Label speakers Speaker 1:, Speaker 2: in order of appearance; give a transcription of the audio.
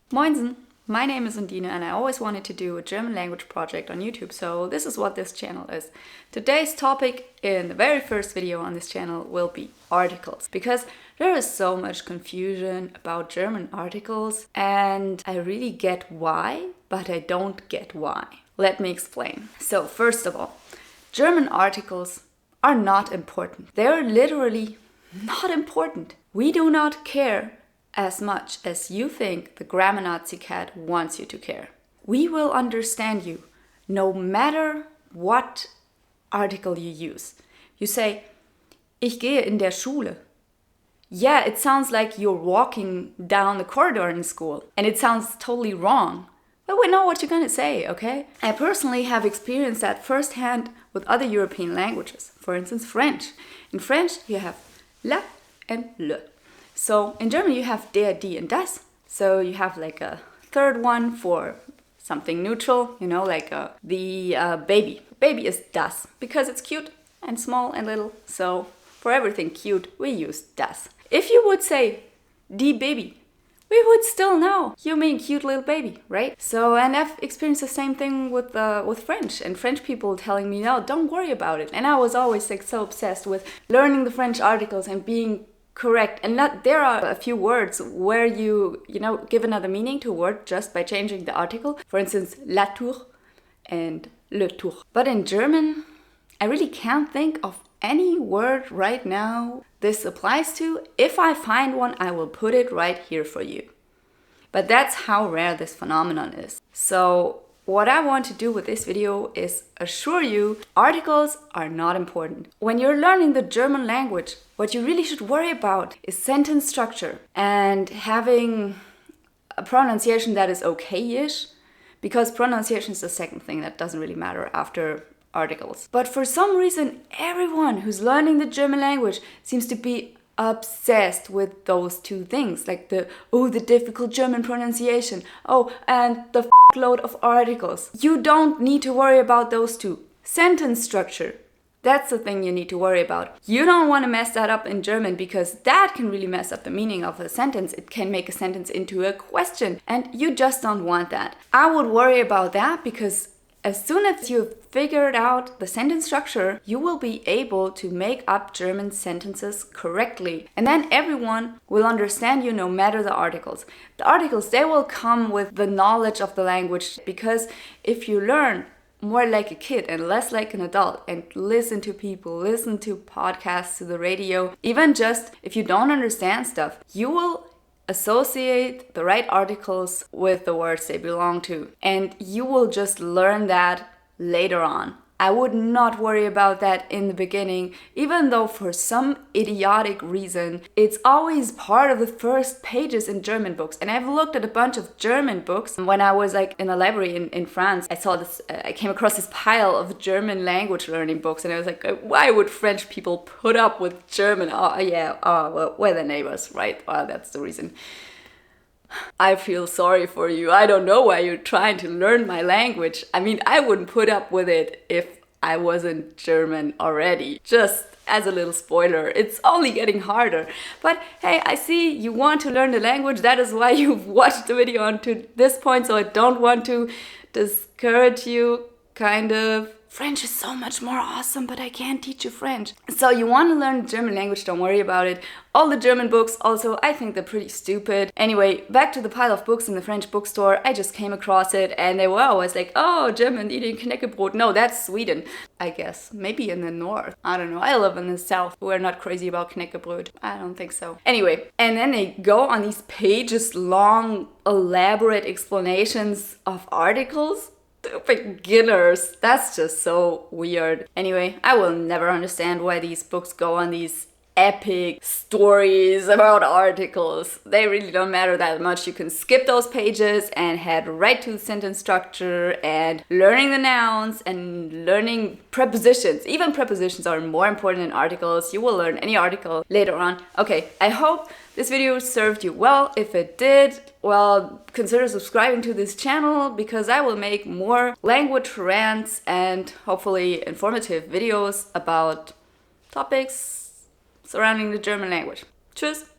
Speaker 1: Moinsen! My name is Undine and I always wanted to do a German language project on YouTube, so this is what this channel is. Today's topic in the very first video on this channel will be articles, because there is so much confusion about German articles and I really get why, but I don't get why. Let me explain. So first of all, German articles are not important. They're literally not important. We do not care as much as you think the grammar Nazi cat wants you to care. We will understand you no matter what article you use. You say, ich gehe in der Schule. Yeah, it sounds like you're walking down the corridor in school, and it sounds totally wrong. But we know what you're gonna say, okay? I personally have experienced that firsthand with other European languages. For instance, French. In French, you have la and le. So in German you have der, die, and das. So you have like a third one for something neutral, you know, like the baby. Baby is das because it's cute and small and little. So for everything cute, we use das. If you would say die Baby, we would still know you mean cute little baby, right? So, and I've experienced the same thing with French, and French people telling me, no, don't worry about it. And I was always like so obsessed with learning the French articles and being correct, and not there are a few words where you give another meaning to a word just by changing the article. For instance, la tour and le tour. But in German, I really can't think of any word right now this applies to. If I find one, I will put it right here for you. But that's how rare this phenomenon is. So what I want to do with this video is assure you articles are not important. When you're learning the German language, what you really should worry about is sentence structure and having a pronunciation that is okay-ish, because pronunciation is the second thing that doesn't really matter after articles. But for some reason, everyone who's learning the German language seems to be obsessed with those two things, like the difficult German pronunciation, and the load of articles. You don't need to worry about those two. Sentence structure, that's the thing you need to worry about. You don't want to mess that up in German, because that can really mess up the meaning of a sentence. It can make a sentence into a question, and you just don't want that. I would worry about that, because as soon as you've figured out the sentence structure, you will be able to make up German sentences correctly. And then everyone will understand you no matter the articles. The articles, they will come with the knowledge of the language, because if you learn more like a kid and less like an adult and listen to people, listen to podcasts, to the radio, even just if you don't understand stuff, you will associate the right articles with the words they belong to. And you will just learn that later on. I would not worry about that in the beginning, even though for some idiotic reason, it's always part of the first pages in German books. And I've looked at a bunch of German books. When I was like in a library in France, I came across this pile of German language learning books, and I was like, why would French people put up with German? Well, we're the neighbors, right? Well, that's the reason. I feel sorry for you. I don't know why you're trying to learn my language. I mean, I wouldn't put up with it if I wasn't German already. Just as a little spoiler, it's only getting harder. But hey, I see you want to learn the language. That is why you've watched the video until this point, so I don't want to discourage you, kind of. French is so much more awesome, but I can't teach you French. So you want to learn the German language, don't worry about it. All the German books, also, I think they're pretty stupid. Anyway, back to the pile of books in the French bookstore. I just came across it and they were always like, oh, German eating knäckebrot. No, that's Sweden, I guess. Maybe in the north. I don't know. I live in the south. We're not crazy about knäckebrot. I don't think so. Anyway, and then they go on these pages long, elaborate explanations of articles. Beginners. That's just so weird. Anyway, I will never understand why these books go on these epic stories about articles. They really don't matter that much. You can skip those pages and head right to the sentence structure and learning the nouns and learning prepositions. Even prepositions are more important than articles. You will learn any article later on. Okay, I hope this video served you well. If it did, well, consider subscribing to this channel, because I will make more language rants and hopefully informative videos about topics surrounding the German language. Tschüss!